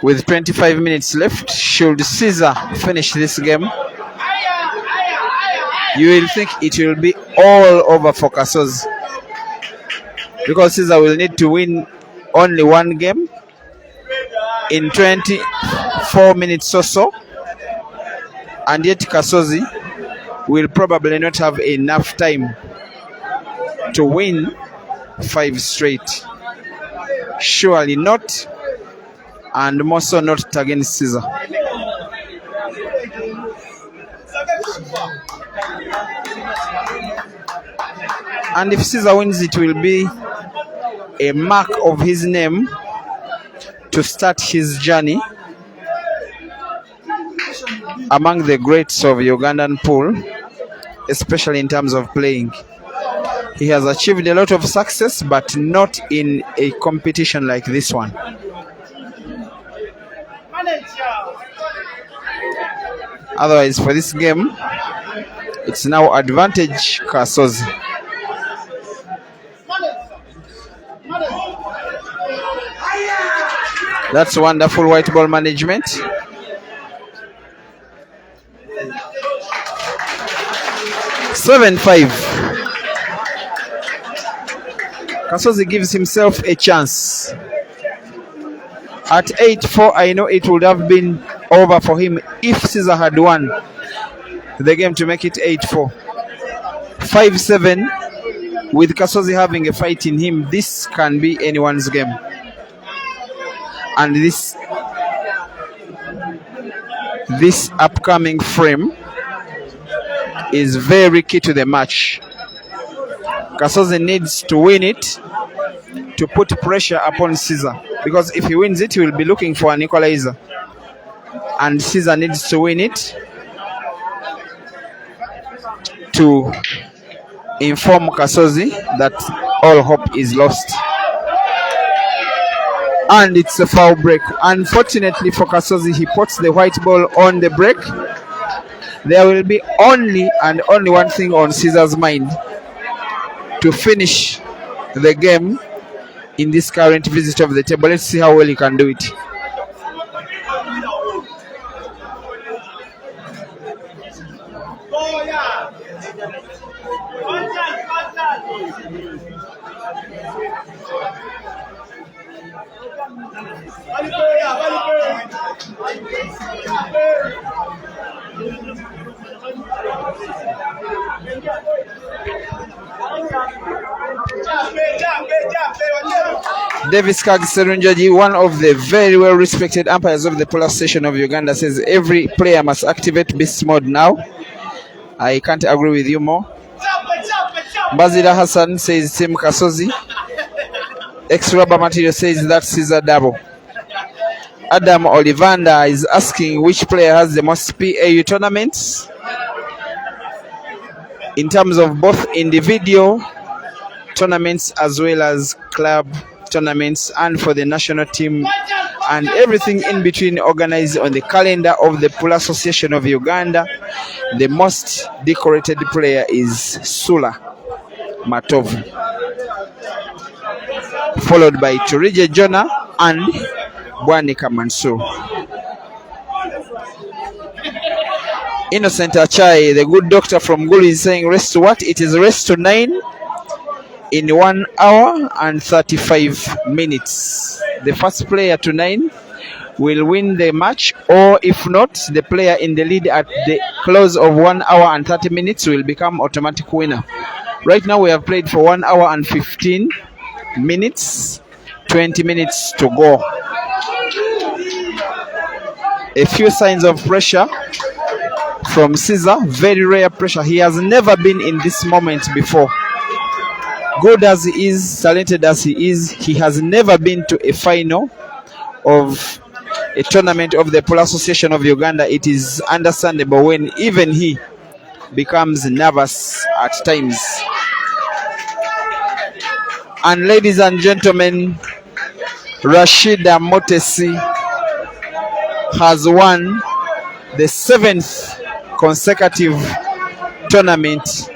With 25 minutes left, should Caesar finish this game, you will think it will be all over for Kasozi, because Caesar will need to win only one game in 24 minutes or so, and yet Kasozi will probably not have enough time to win 5 straight. Surely not, and more so not against Caesar. And if Caesar wins, it will be a mark of his name to start his journey among the greats of Ugandan pool, especially in terms of playing. He has achieved a lot of success, but not in a competition like this one. Otherwise, for this game, it's now advantage Kasozi. That's wonderful white ball management. (7-5). Kasozi gives himself a chance. At 8-4, I know it would have been over for him if Caesar had won the game to make it 8-4. 5-7, with Kasozi having a fight in him, this can be anyone's game. And this upcoming frame is very key to the match. Kasozi needs to win it to put pressure upon Caesar, because if he wins it, he will be looking for an equalizer, and Caesar needs to win it to inform Kasozi that all hope is lost. And it's a foul break. Unfortunately for Kasozi, he puts the white ball on the break. There will be only and only one thing on Caesar's mind: to finish the game in this current visit of the table. Let's see how well he can do it. Davis Kagiserunjaji, one of the very well respected umpires of the Polar Station of Uganda, says every player must activate beast mode now. I can't agree with you more. Bazira Hassan says Team Kasozi. Ex-Rubber Material says that Caesar double. Adam Olivander is asking which player has the most PAU tournaments in terms of both individual tournaments as well as club tournaments, and for the national team and everything in between organized on the calendar of the Pool Association of Uganda. The most decorated player is Sula Matovu, followed by Turije Jonah and Bwanika Mansour. Innocent Achai, the good doctor from Gulu, is saying rest to what? It is rest to 9 in 1 hour and 35 minutes. The first player to 9 will win the match, or if not, the player in the lead at the close of 1 hour and 30 minutes will become automatic winner. Right now we have played for 1 hour and 15 minutes, 20 minutes to go. A few signs of pressure from Caesar, very rare pressure. He has never been in this moment before. Good as he is, talented as he is, he has never been to a final of a tournament of the Pool Association of Uganda. It is understandable when even he becomes nervous at times. And ladies and gentlemen, Rashida Motesi has won the 7th consecutive tournament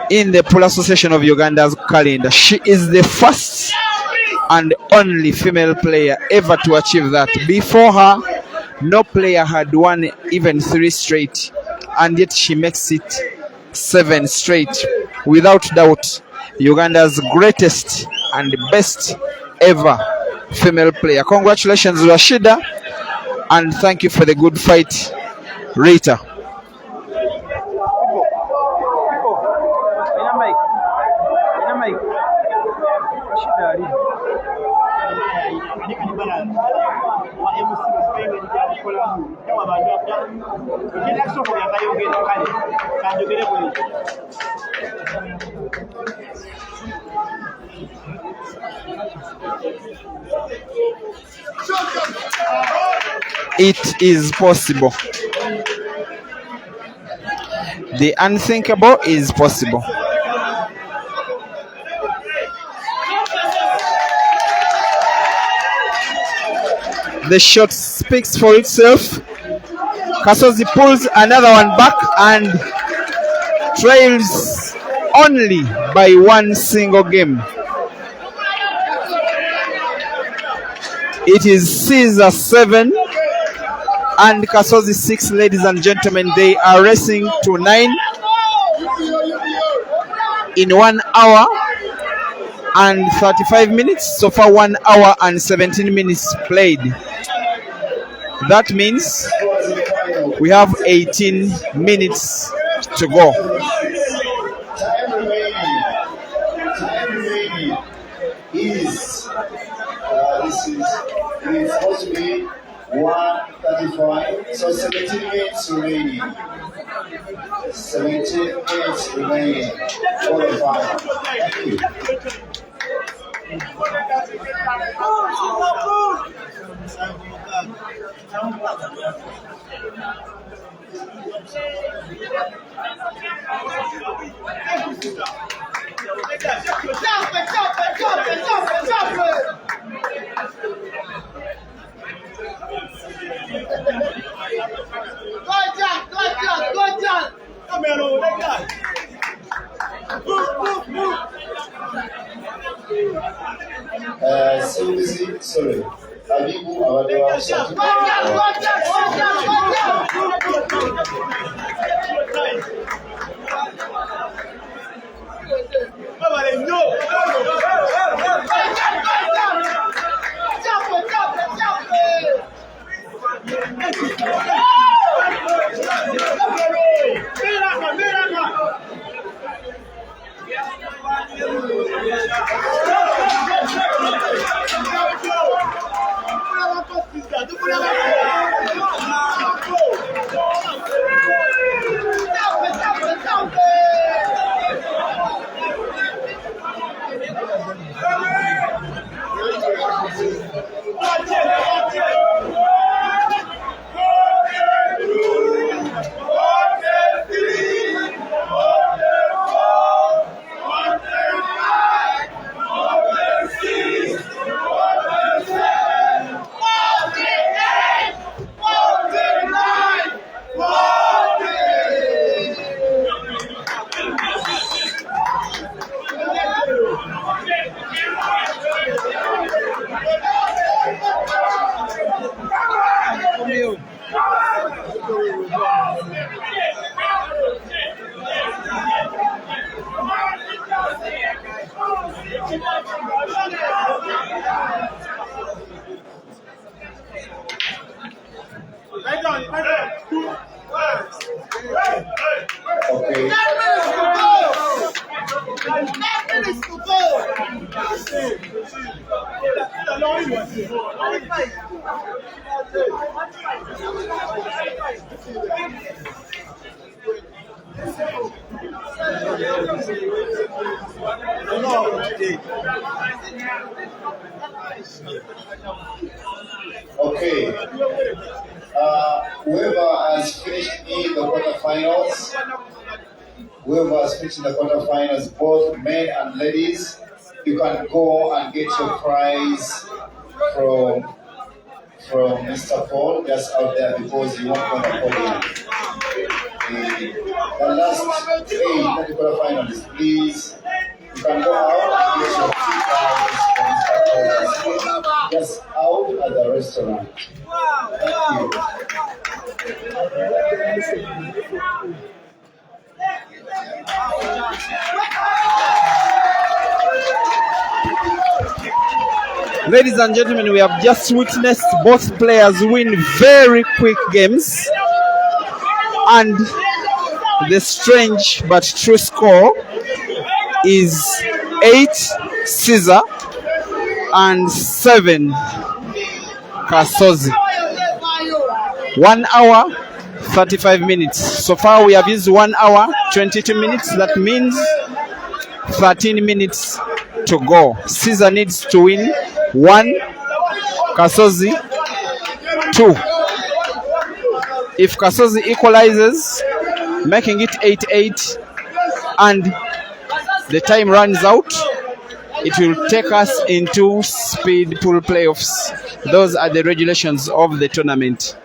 in the Pool Association of Uganda's calendar. She is the first and only female player ever to achieve that. Before her, no player had won even 3 straight, and yet she makes it 7 straight. Without doubt, Uganda's greatest and best ever female player. Congratulations, Rashida, and thank you for the good fight, Rita. It is possible. The unthinkable is possible. The shot speaks for itself. Kasozi pulls another one back and trails only by 1 single game. It is Caesar 7 and Kasozi 6, ladies and gentlemen. They are racing to 9 in 1 hour and 35 minutes. So far, 1 hour and 17 minutes played. That means we have 18 minutes to go. Time remaining is it's supposed to be 1:35, so 17 minutes remaining. 17 minutes remaining for the final. Thank you. Sorry. Abibu Abadewa Okay. Okay. Whoever has finished in the quarterfinals, both men and ladies, you can go and get your prize from Mr. Paul just out there because you won't go to the podium. The last 8 quarterfinals, please. You can go out and get your prize from Mr. Paul just out at the restaurant. Thank you. Ladies and gentlemen, we have just witnessed both players win very quick games, and the strange but true score is 8 Caesar and 7 Kasozi. 1 hour 35 minutes. So far we have used 1 hour 22 minutes. That means 13 minutes to go. Caesar needs to win 1, Kasozi 2. If Kasozi equalizes, making it 8-8, and the time runs out, it will take us into speed pool playoffs. Those are the regulations of the tournament.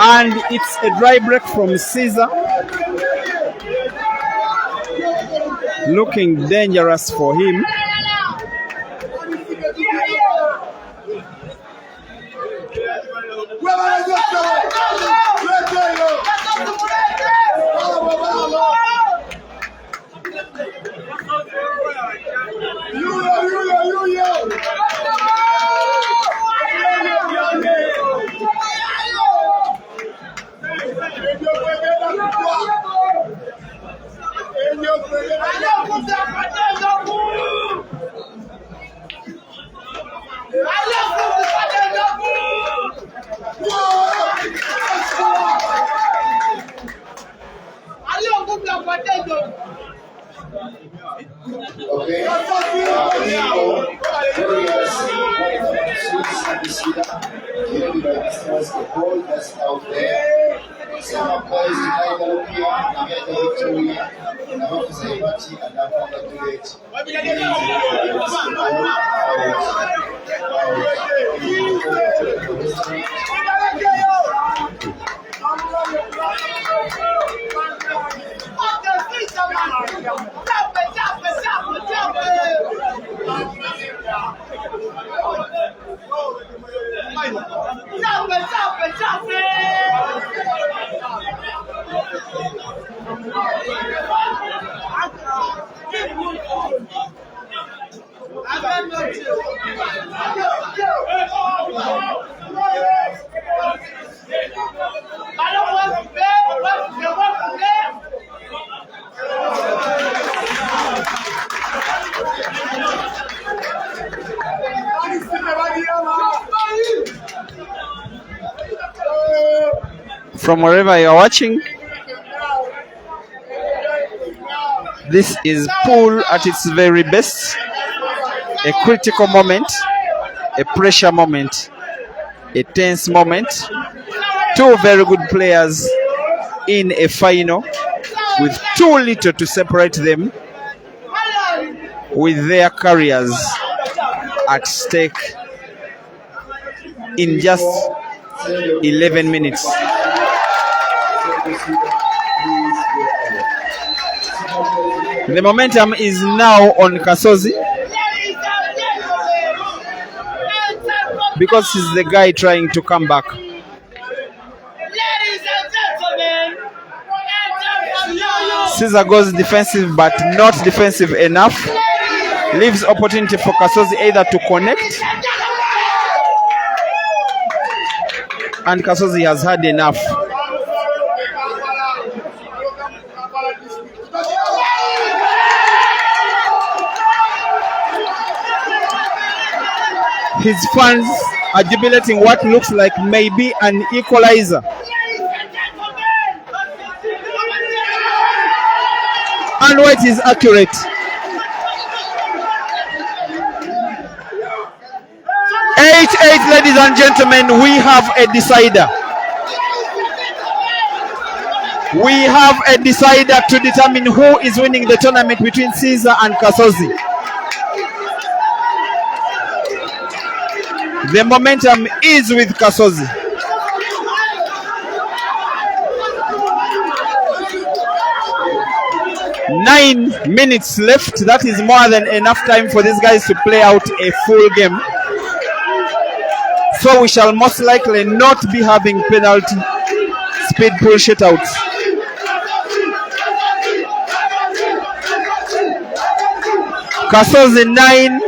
And it's a dry break from Caesar. Looking dangerous for him. out there. Some are poised to either here and get the victory. And I want to say party and I congratulate. From wherever you are watching, this is pool at its very best. A critical moment, a pressure moment, a tense moment. Two very good players in a final with too little to separate them, with their careers at stake in just 11 minutes. The momentum is now on Kasozi because he's the guy trying to come back. Caesar goes defensive but not defensive enough. Leaves opportunity for Kasozi either to connect, and Kasozi has had enough. His fans are jubilating what looks like maybe an equalizer. And White is accurate. Eight, ladies and gentlemen, we have a decider. We have a decider to determine who is winning the tournament between Caesar and Kasozi. The momentum is with Kasozi. Nine minutes left. That is more than enough time for these guys to play out a full game. So we shall most likely not be having penalty speed pool shootouts. Kasozi 9,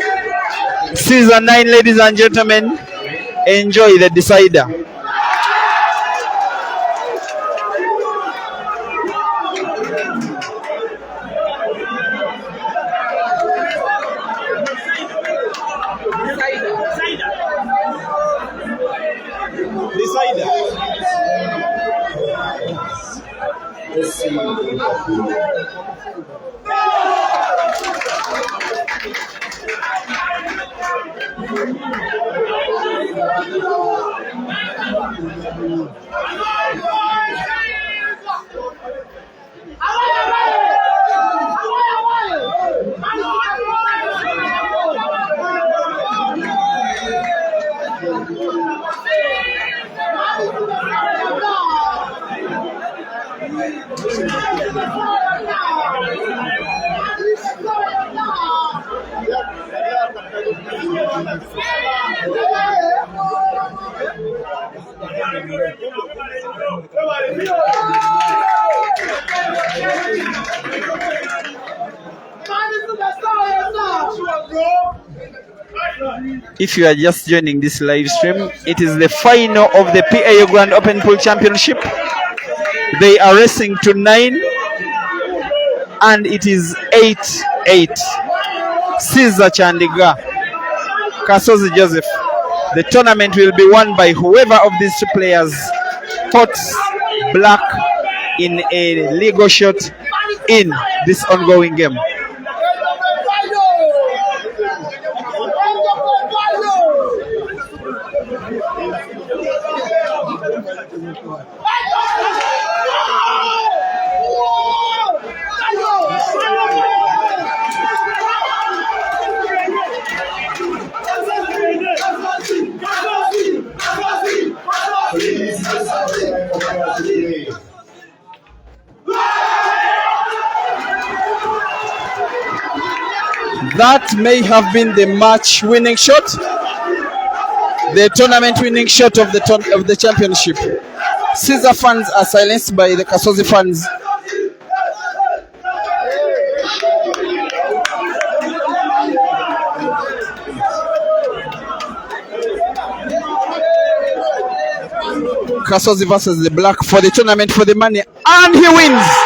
Caesar 9, ladies and gentlemen. Enjoy the decider. If you are just joining this live stream, it is the final of the PAU Grand Open Pool Championship. They are racing to 9 and it is 8-8. Caesar Chandiga, Kasozi Joseph. The tournament will be won by whoever of these two players puts black in a legal shot in this ongoing game. That may have been the match winning shot, the tournament winning shot of the championship. Caesar fans are silenced by the Kasozi fans. Kasozi versus the black for the tournament for the money, and he wins.